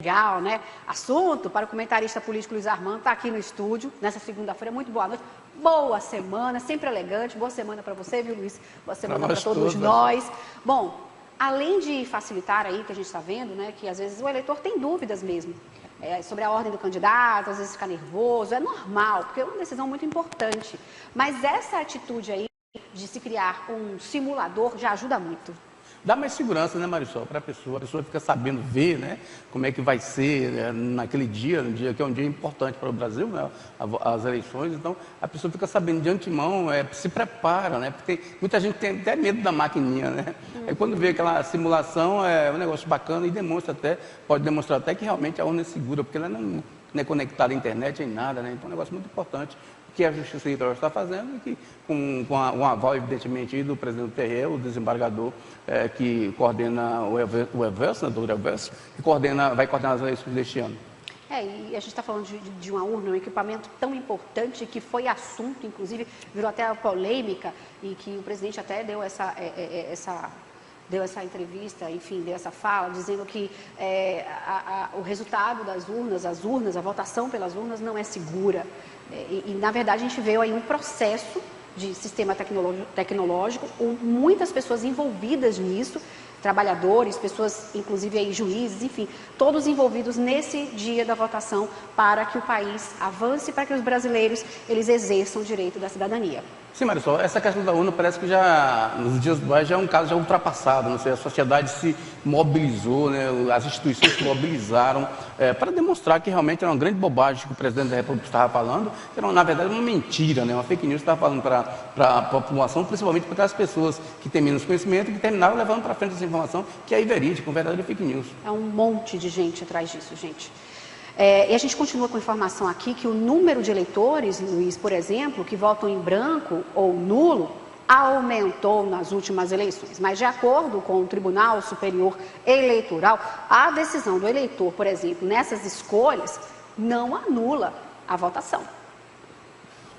Legal, né? Assunto para o comentarista político Luiz Armando, está aqui no estúdio, nessa segunda-feira. Muito boa noite, boa semana, sempre elegante, boa semana para você, viu, Luiz? Boa semana para todos nós. Bom, além de facilitar aí, que a gente está vendo, né, que às vezes o eleitor tem dúvidas mesmo sobre a ordem do candidato, às vezes fica nervoso, é normal, porque é uma decisão muito importante. Mas essa atitude aí de se criar um simulador já ajuda muito. Dá mais segurança, né, Marisol, para a pessoa fica sabendo ver, né, como é que vai ser, né, naquele dia, um dia que é um dia importante para o Brasil, né, as eleições, então a pessoa fica sabendo de antemão, se prepara, né, porque muita gente tem até medo da maquininha, né, aí quando vê aquela simulação é um negócio bacana e pode demonstrar até que realmente a urna é segura, porque ela não é conectada à internet nem nada, né, então é um negócio muito importante que a Justiça Eleitoral está fazendo e que com um aval, evidentemente, do presidente do TRE, o desembargador que coordena o Everson, né, doutor Everson, que vai coordenar as eleições deste ano. E a gente está falando de uma urna, um equipamento tão importante que foi assunto, inclusive, virou até polêmica e que o presidente até deu essa entrevista, enfim, deu essa fala, dizendo que o resultado das urnas, a votação pelas urnas não é segura. Na verdade, a gente veio aí um processo de sistema tecnológico, muitas pessoas envolvidas nisso, trabalhadores, pessoas, inclusive aí, juízes, enfim, todos envolvidos nesse dia da votação para que o país avance, para que os brasileiros eles exerçam o direito da cidadania. Sim, Marisol, essa questão da urna parece que já, nos dias atuais, já é um caso já ultrapassado, não sei, a sociedade se mobilizou, né, as instituições se mobilizaram para demonstrar que realmente era uma grande bobagem que o presidente da República estava falando, que era, na verdade, uma mentira, né, uma fake news que estava falando para a população, principalmente para aquelas pessoas que têm menos conhecimento e que terminaram levando para frente essa informação, que é verídica, uma verdadeira fake news. É um monte de gente atrás disso, gente. E a gente continua com informação aqui que o número de eleitores, Luiz, por exemplo, que votam em branco ou nulo, aumentou nas últimas eleições. Mas, de acordo com o Tribunal Superior Eleitoral, a decisão do eleitor, por exemplo, nessas escolhas, não anula a votação.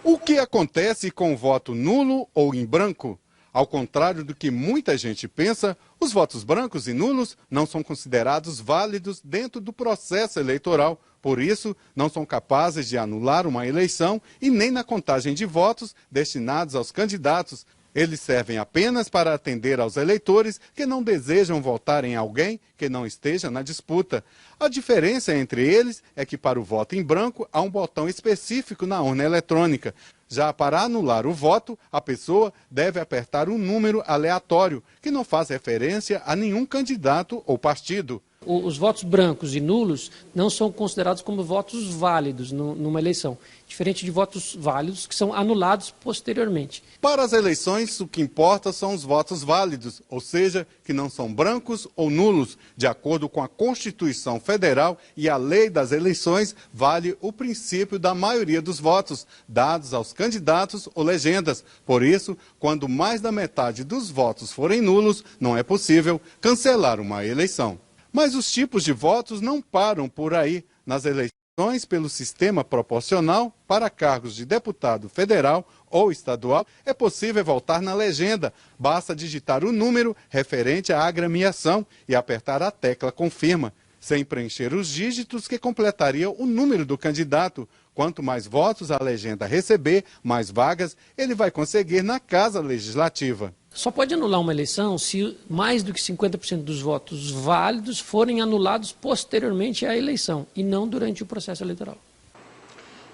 O que acontece com o voto nulo ou em branco? Ao contrário do que muita gente pensa, os votos brancos e nulos não são considerados válidos dentro do processo eleitoral. Por isso, não são capazes de anular uma eleição e nem na contagem de votos destinados aos candidatos. Eles servem apenas para atender aos eleitores que não desejam votar em alguém que não esteja na disputa. A diferença entre eles é que para o voto em branco há um botão específico na urna eletrônica. Já para anular o voto, a pessoa deve apertar um número aleatório, que não faz referência a nenhum candidato ou partido. Os votos brancos e nulos não são considerados como votos válidos numa eleição, diferente de votos válidos que são anulados posteriormente. Para as eleições, o que importa são os votos válidos, ou seja, que não são brancos ou nulos. De acordo com a Constituição Federal e a lei das eleições, vale o princípio da maioria dos votos, dados aos candidatos ou legendas. Por isso, quando mais da metade dos votos forem nulos, não é possível cancelar uma eleição. Mas os tipos de votos não param por aí. Nas eleições pelo sistema proporcional, para cargos de deputado federal ou estadual, é possível votar na legenda. Basta digitar o número referente à agremiação e apertar a tecla confirma, sem preencher os dígitos que completariam o número do candidato. Quanto mais votos a legenda receber, mais vagas ele vai conseguir na Casa Legislativa. Só pode anular uma eleição se mais do que 50% dos votos válidos forem anulados posteriormente à eleição e não durante o processo eleitoral.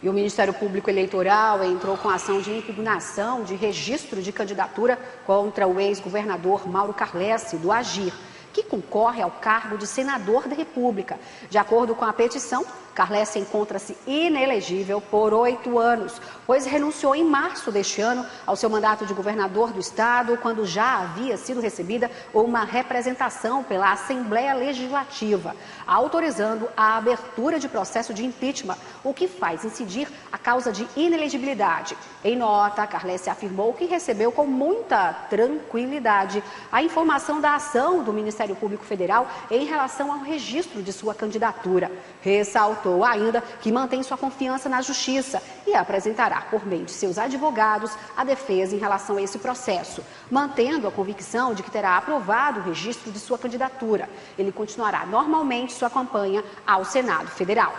E o Ministério Público Eleitoral entrou com ação de impugnação de registro de candidatura contra o ex-governador Mauro Carlesse, do Agir, que concorre ao cargo de senador da República. De acordo com a petição, Carlesse encontra-se inelegível por 8 anos, pois renunciou em março deste ano ao seu mandato de governador do estado, quando já havia sido recebida uma representação pela Assembleia Legislativa, autorizando a abertura de processo de impeachment, o que faz incidir a causa de inelegibilidade. Em nota, Carlesse afirmou que recebeu com muita tranquilidade a informação da ação do Ministério Ministério Público Federal em relação ao registro de sua candidatura. Ressaltou ainda que mantém sua confiança na Justiça e apresentará, por meio de seus advogados, a defesa em relação a esse processo, mantendo a convicção de que terá aprovado o registro de sua candidatura. Ele continuará normalmente sua campanha ao Senado Federal.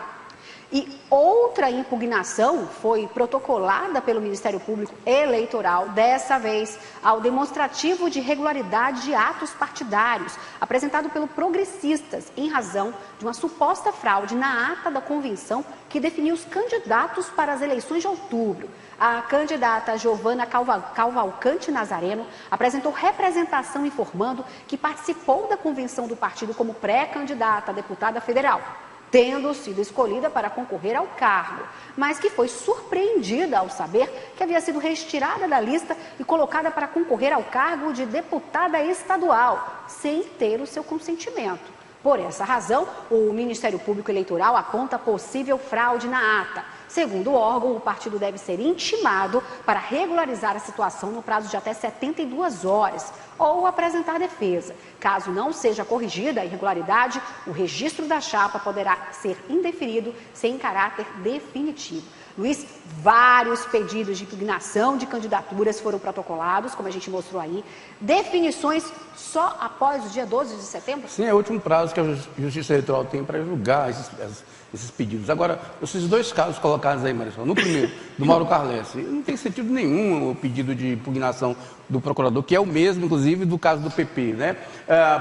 E outra impugnação foi protocolada pelo Ministério Público Eleitoral, dessa vez ao demonstrativo de irregularidade de atos partidários, apresentado pelo Progressistas, em razão de uma suposta fraude na ata da convenção que definiu os candidatos para as eleições de outubro. A candidata Giovana Cavalcante Nazareno apresentou representação informando que participou da convenção do partido como pré-candidata a deputada federal, tendo sido escolhida para concorrer ao cargo, mas que foi surpreendida ao saber que havia sido retirada da lista e colocada para concorrer ao cargo de deputada estadual, sem ter o seu consentimento. Por essa razão, o Ministério Público Eleitoral aponta possível fraude na ata. Segundo o órgão, o partido deve ser intimado para regularizar a situação no prazo de até 72 horas ou apresentar defesa. Caso não seja corrigida a irregularidade, o registro da chapa poderá ser indeferido sem caráter definitivo. Luiz, vários pedidos de impugnação de candidaturas foram protocolados, como a gente mostrou aí. Definições só após o dia 12 de setembro? Sim, é o último prazo que a Justiça Eleitoral tem para julgar esses pedidos. Agora, esses dois casos colocados aí, Marisol, no primeiro, do Mauro Carlesse, não tem sentido nenhum o pedido de impugnação do procurador, que é o mesmo, inclusive, do caso do PP, né?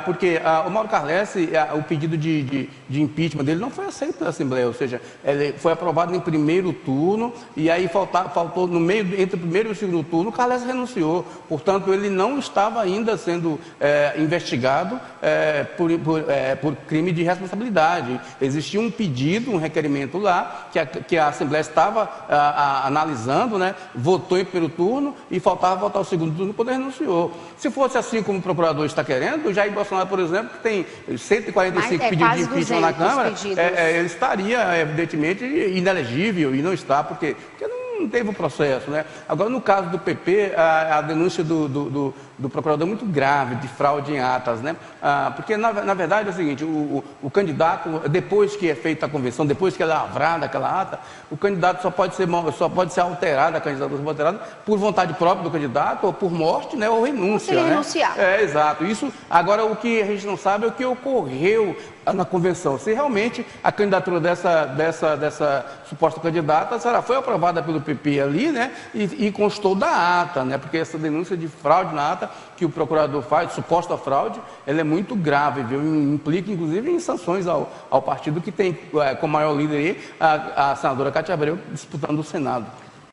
Porque o Mauro Carlesse, o pedido de impeachment dele não foi aceito pela Assembleia, ou seja, ele foi aprovado em primeiro turno e aí faltou no meio, entre o primeiro e o segundo turno, o Carlesse renunciou. Portanto, ele não estava ainda sendo investigado por crime de responsabilidade. Existia um pedido, um requerimento lá, que a Assembleia estava analisando, né? Votou em primeiro turno e faltava votar o segundo turno quando renunciou. Se fosse assim como o procurador está querendo, o Jair Bolsonaro, por exemplo, que tem 145 pedidos de impeachment na Câmara, ele estaria, evidentemente, inelegível e não está, porque não teve o processo, né? Agora, no caso do PP, a denúncia do procurador é muito grave, de fraude em atas, né? Porque, na verdade, é o seguinte, o candidato, depois que é feita a convenção, depois que é lavrada aquela ata, o candidato só pode ser alterado, a candidatura alterada por vontade própria do candidato, ou por morte, né? Ou renúncia, né? Renunciar. Exato. Isso, agora, o que a gente não sabe é o que ocorreu na convenção. Se realmente a candidatura dessa suposta candidata foi aprovada pelo PP ali, né? E constou da ata, né? Porque essa denúncia de fraude na ata que o procurador faz, suposta fraude, ela é muito grave, viu? Implica, inclusive, em sanções ao partido que tem como maior líder aí a senadora Cátia Abreu disputando o Senado.